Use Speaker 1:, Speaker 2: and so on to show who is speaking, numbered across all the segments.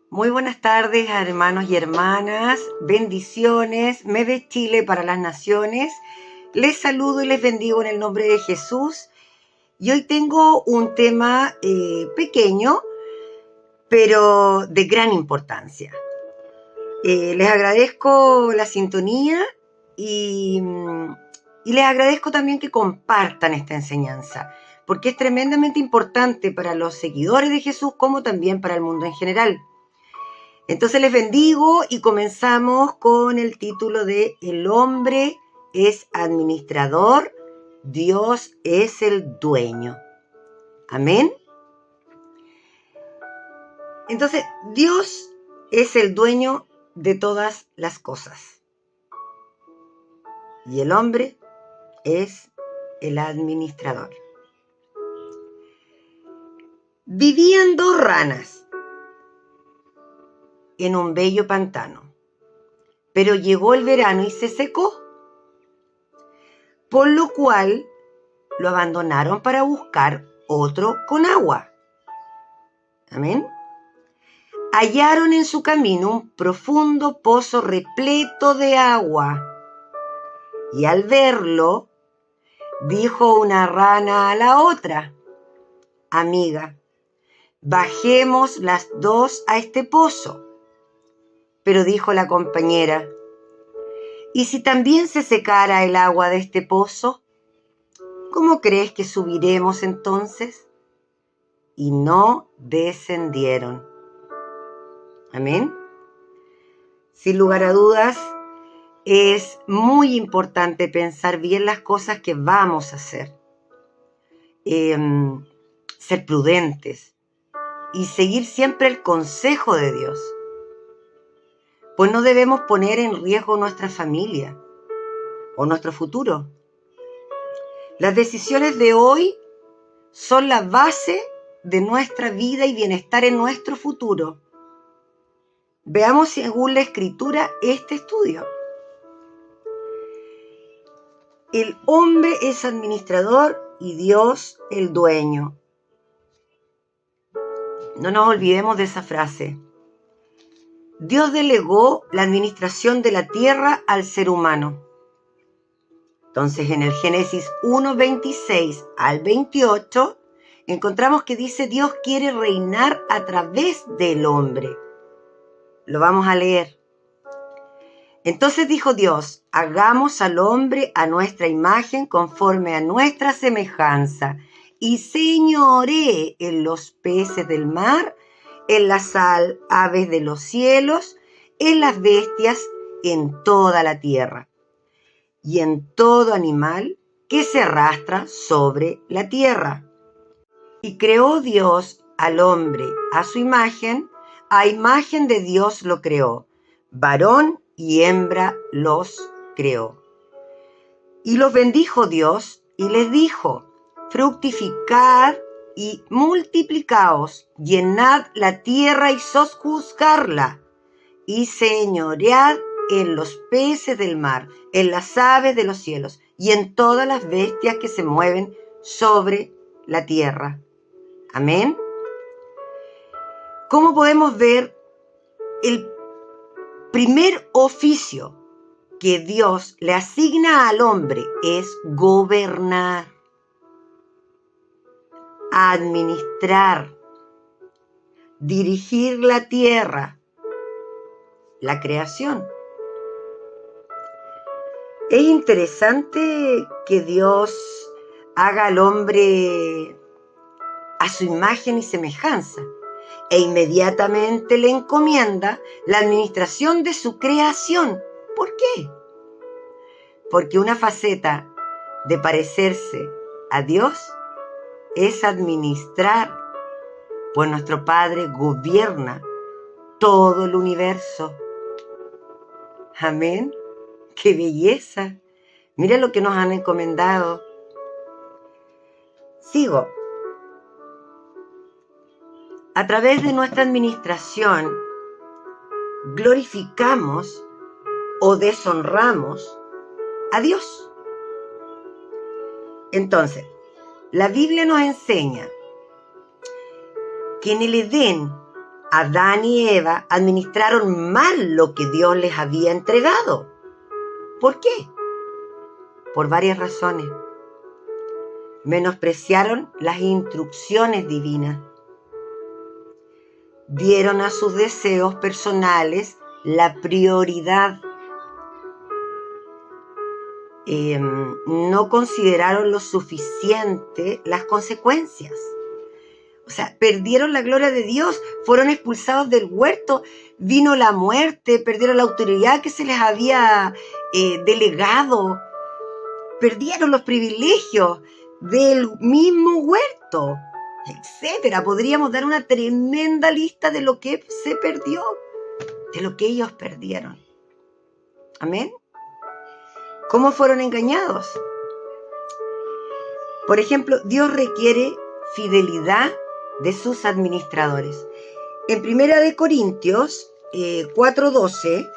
Speaker 1: Muy buenas tardes, hermanos y hermanas. Bendiciones. Mede Chile para las naciones. Les saludo y les bendigo en el nombre de Jesús. Y hoy tengo un tema pequeño, pero de gran importancia. Les agradezco la sintonía y les agradezco también que compartan esta enseñanza, porque es tremendamente importante para los seguidores de Jesús como también para el mundo en general. Entonces les bendigo y comenzamos con el título de El hombre es administrador, Dios es el dueño. Amén. Entonces, Dios es el dueño de todas las cosas. Y el hombre es el administrador. Vivían dos ranas en un bello pantano, pero llegó el verano y se secó, por lo cual lo abandonaron para buscar otro con agua. Amén. Hallaron en su camino un profundo pozo repleto de agua, y al verlo, dijo una rana a la otra: amiga, bajemos las dos a este pozo. Pero dijo la compañera: ¿y si también se secara el agua de este pozo? ¿Cómo crees que subiremos entonces? Y no descendieron. Amén. Sin lugar a dudas, es muy importante pensar bien las cosas que vamos a hacer. Ser prudentes y seguir siempre el consejo de Dios. Pues no debemos poner en riesgo nuestra familia o nuestro futuro. Las decisiones de hoy son la base de nuestra vida y bienestar en nuestro futuro. Veamos según la Escritura este estudio. El hombre es administrador y Dios el dueño. No nos olvidemos de esa frase. Dios delegó la administración de la tierra al ser humano. Entonces, en el Génesis 1, 26 al 28, encontramos que dice: Dios quiere reinar a través del hombre. Lo vamos a leer. Entonces dijo Dios: hagamos al hombre a nuestra imagen, conforme a nuestra semejanza, y señoree en los peces del mar, en las aves de los cielos, en las bestias, en toda la tierra, y en todo animal que se arrastra sobre la tierra. Y creó Dios al hombre a su imagen, a imagen de Dios lo creó, varón y hembra los creó. Y los bendijo Dios y les dijo: fructificad y multiplicaos, llenad la tierra y sojuzgarla, y señoread en los peces del mar, en las aves de los cielos, y en todas las bestias que se mueven sobre la tierra. Amén. ¿Cómo podemos ver el primer oficio que Dios le asigna al hombre? Es gobernar, administrar, dirigir la tierra, la creación. Es interesante que Dios haga al hombre a su imagen y semejanza, e inmediatamente le encomienda la administración de su creación. ¿Por qué? Porque una faceta de parecerse a Dios es administrar, pues nuestro Padre gobierna todo el universo. Amén. ¡Qué belleza! Mira lo que nos han encomendado. Sigo. A través de nuestra administración, glorificamos o deshonramos a Dios. Entonces, la Biblia nos enseña que en el Edén, Adán y Eva administraron mal lo que Dios les había entregado. ¿Por qué? Por varias razones. Menospreciaron las instrucciones divinas. Dieron a sus deseos personales la prioridad. No consideraron lo suficiente las consecuencias. O sea, perdieron la gloria de Dios, fueron expulsados del huerto, vino la muerte, perdieron la autoridad que se les había delegado, perdieron los privilegios del mismo huerto, etcétera. Podríamos dar una tremenda lista de lo que se perdió, de lo que ellos perdieron. Amén. ¿Cómo fueron engañados? Por ejemplo, Dios requiere fidelidad de sus administradores. En 1 Corintios 4:12,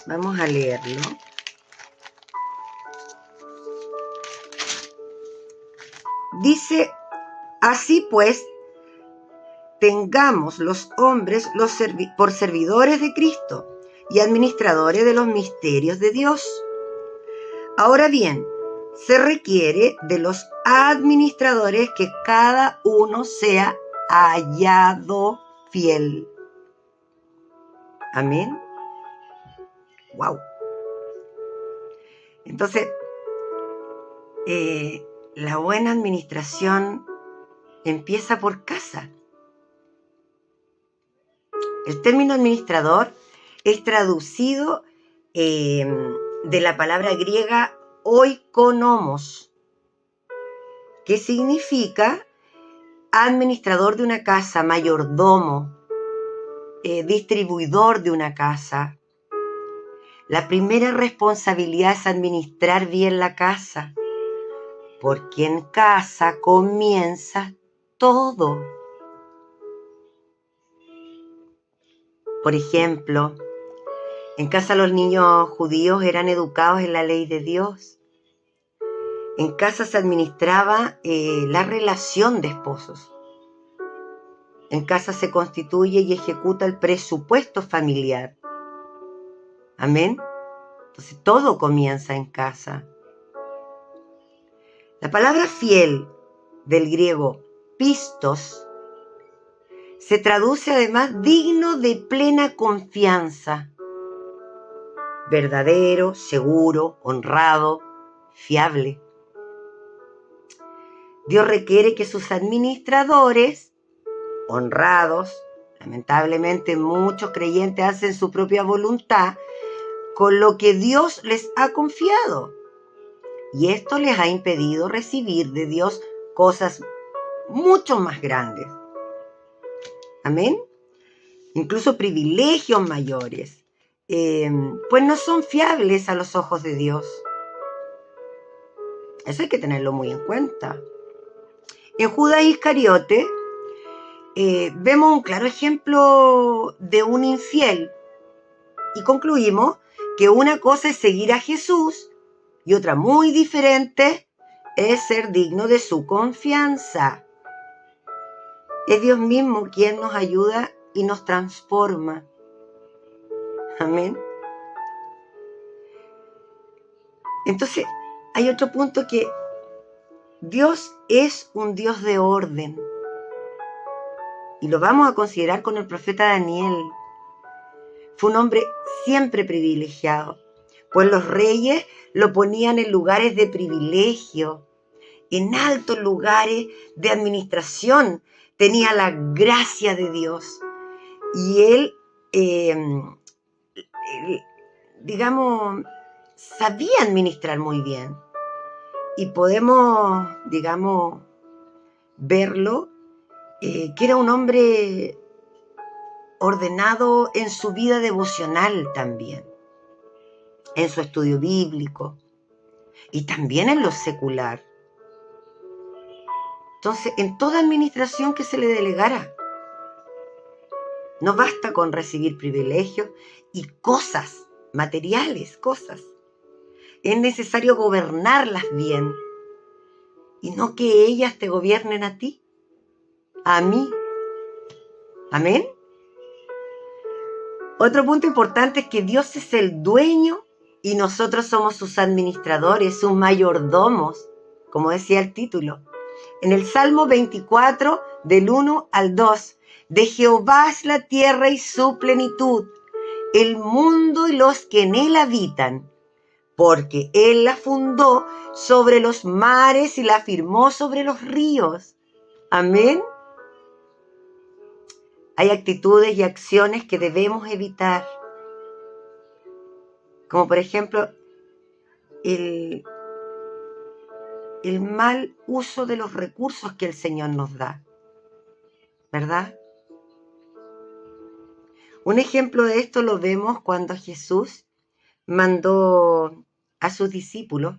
Speaker 1: vamos a leerlo. Dice, así pues, tengamos los hombres por servidores de Cristo y administradores de los misterios de Dios. Ahora bien, se requiere de los administradores que cada uno sea hallado fiel. Amén. Wow. Entonces, la buena administración empieza por casa. El término administrador es traducido de la palabra griega oikonomos, que significa administrador de una casa, mayordomo, distribuidor de una casa. La primera responsabilidad es administrar bien la casa, porque en casa comienza todo. Por ejemplo, en casa los niños judíos eran educados en la ley de Dios. En casa se administraba la relación de esposos. En casa se constituye y ejecuta el presupuesto familiar. Amén. Entonces todo comienza en casa. La palabra fiel del griego pistos se traduce además digno de plena confianza. Verdadero, seguro, honrado, fiable. Dios requiere que sus administradores, honrados, lamentablemente muchos creyentes hacen su propia voluntad con lo que Dios les ha confiado. Y esto les ha impedido recibir de Dios cosas mucho más grandes. Amén. Incluso privilegios mayores. Pues no son fiables a los ojos de Dios. Eso hay que tenerlo muy en cuenta. En Judas Iscariote vemos un claro ejemplo de un infiel y concluimos que una cosa es seguir a Jesús y otra muy diferente es ser digno de su confianza. Es Dios mismo quien nos ayuda y nos transforma. Amén. Entonces, hay otro punto que Dios es un Dios de orden. Y lo vamos a considerar con el profeta Daniel. Fue un hombre siempre privilegiado, pues los reyes lo ponían en lugares de privilegio, en altos lugares de administración. Tenía la gracia de Dios. Y él, sabía administrar muy bien. Y podemos, verlo, que era un hombre ordenado en su vida devocional también, en su estudio bíblico y también en lo secular. Entonces, en toda administración que se le delegara, No basta con recibir privilegios y cosas, materiales, cosas. Es necesario gobernarlas bien y no que ellas te gobiernen a ti, a mí. Amén. Otro punto importante es que Dios es el dueño y nosotros somos sus administradores, sus mayordomos, como decía el título. En el Salmo 24, del 1 al 2, de Jehová es la tierra y su plenitud, el mundo y los que en él habitan, porque él la fundó sobre los mares y la firmó sobre los ríos. Amén. Hay actitudes y acciones que debemos evitar, como por ejemplo el mal uso de los recursos que el Señor nos da, ¿verdad? Un ejemplo de esto lo vemos cuando Jesús mandó a sus discípulos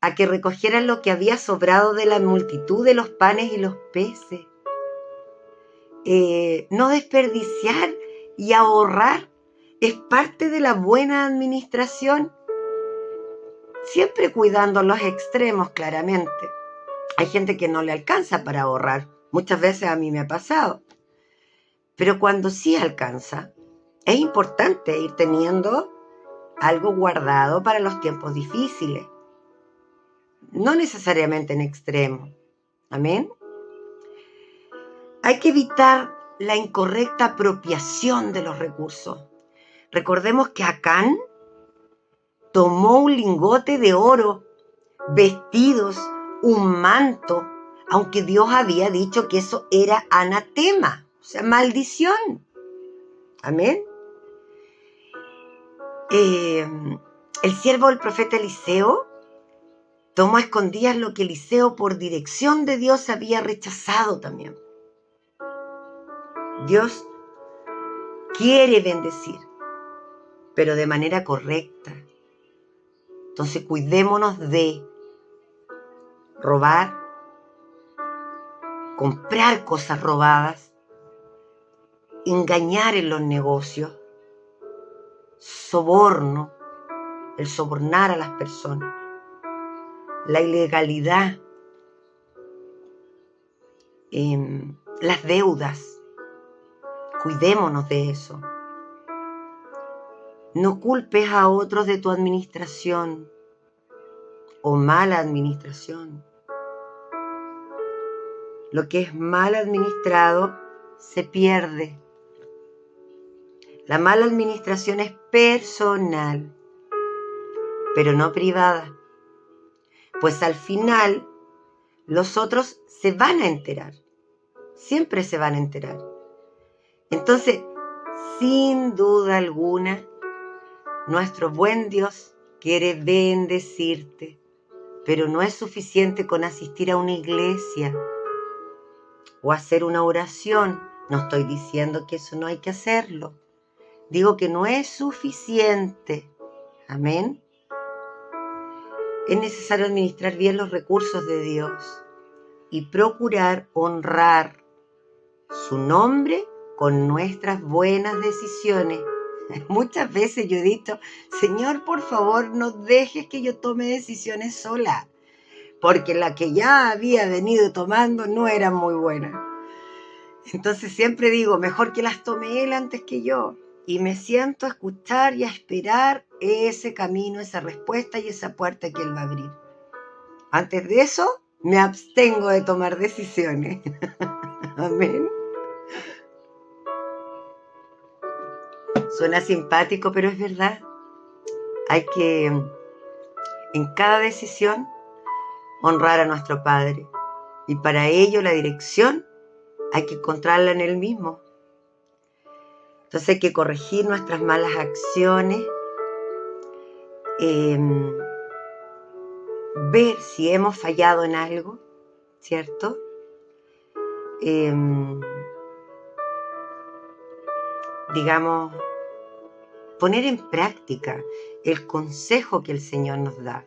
Speaker 1: a que recogieran lo que había sobrado de la multitud de los panes y los peces. No desperdiciar y ahorrar es parte de la buena administración, siempre cuidando los extremos, claramente. Hay gente que no le alcanza para ahorrar, muchas veces a mí me ha pasado, pero cuando sí alcanza, es importante ir teniendo algo guardado para los tiempos difíciles, no necesariamente en extremo. Amén. Hay que evitar la incorrecta apropiación de los recursos. Recordemos que Acán tomó un lingote de oro, vestidos, un manto, aunque Dios había dicho que eso era anatema, o sea, maldición. Amén. El siervo del profeta Eliseo tomó a escondidas lo que Eliseo por dirección de Dios había rechazado también. Dios quiere bendecir, pero de manera correcta. Entonces cuidémonos de robar, comprar cosas robadas, engañar en los negocios, soborno, el sobornar a las personas, la ilegalidad, las deudas. Cuidémonos de eso. No culpes a otros de tu administración o mala administración. Lo que es mal administrado se pierde. La mala administración es personal, pero no privada, pues al final los otros se van a enterar, siempre se van a enterar. Entonces, sin duda alguna, nuestro buen Dios quiere bendecirte, pero no es suficiente con asistir a una iglesia o hacer una oración. No estoy diciendo que eso no hay que hacerlo. Digo que no es suficiente. Amén. Es necesario administrar bien los recursos de Dios y procurar honrar su nombre con nuestras buenas decisiones. Muchas veces yo he dicho, Señor, por favor, no dejes que yo tome decisiones sola, porque la que ya había venido tomando no era muy buena. Entonces siempre digo, mejor que las tome Él antes que yo. Y me siento a escuchar y a esperar ese camino, esa respuesta y esa puerta que Él va a abrir. Antes de eso, me abstengo de tomar decisiones. Amén. Suena simpático, pero es verdad. Hay que, en cada decisión, honrar a nuestro Padre. Y para ello la dirección hay que encontrarla en Él mismo. Entonces hay que corregir nuestras malas acciones, ver si hemos fallado en algo, ¿cierto? Digamos, poner en práctica el consejo que el Señor nos da.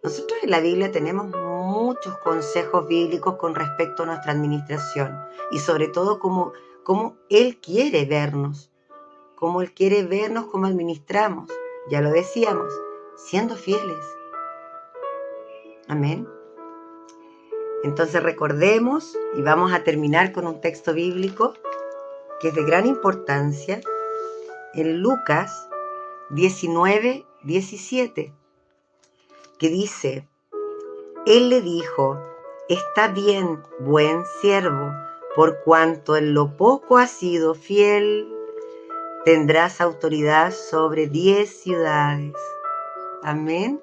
Speaker 1: Nosotros en la Biblia tenemos muchos consejos bíblicos con respecto a nuestra administración y sobre todo cómo cómo Él quiere vernos, cómo Él quiere vernos, cómo administramos. Ya lo decíamos, siendo fieles. Amén. Entonces recordemos, y vamos a terminar con un texto bíblico que es de gran importancia, en Lucas 19:17, que dice: Él le dijo: está bien, buen siervo, por cuanto en lo poco has sido fiel, tendrás autoridad sobre 10 ciudades. Amén.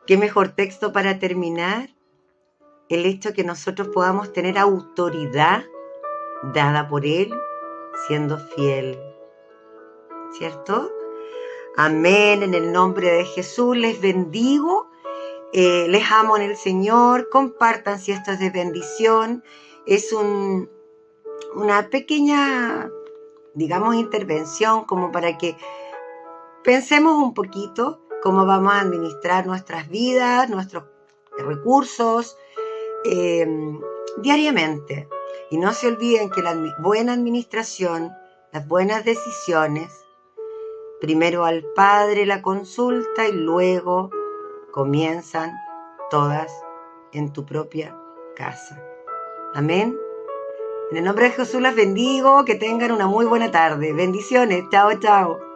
Speaker 1: ¿Qué mejor texto para terminar? El hecho que nosotros podamos tener autoridad dada por Él siendo fiel. ¿Cierto? Amén. En el nombre de Jesús les bendigo. Les amo en el Señor. Compartan si esto es de bendición. Es una pequeña, digamos, intervención como para que pensemos un poquito cómo vamos a administrar nuestras vidas, nuestros recursos diariamente. Y no se olviden que la buena administración, las buenas decisiones, primero al Padre la consulta y luego comienzan todas en tu propia casa. Amén. En el nombre de Jesús las bendigo, que tengan una muy buena tarde. Bendiciones. Chao, chao.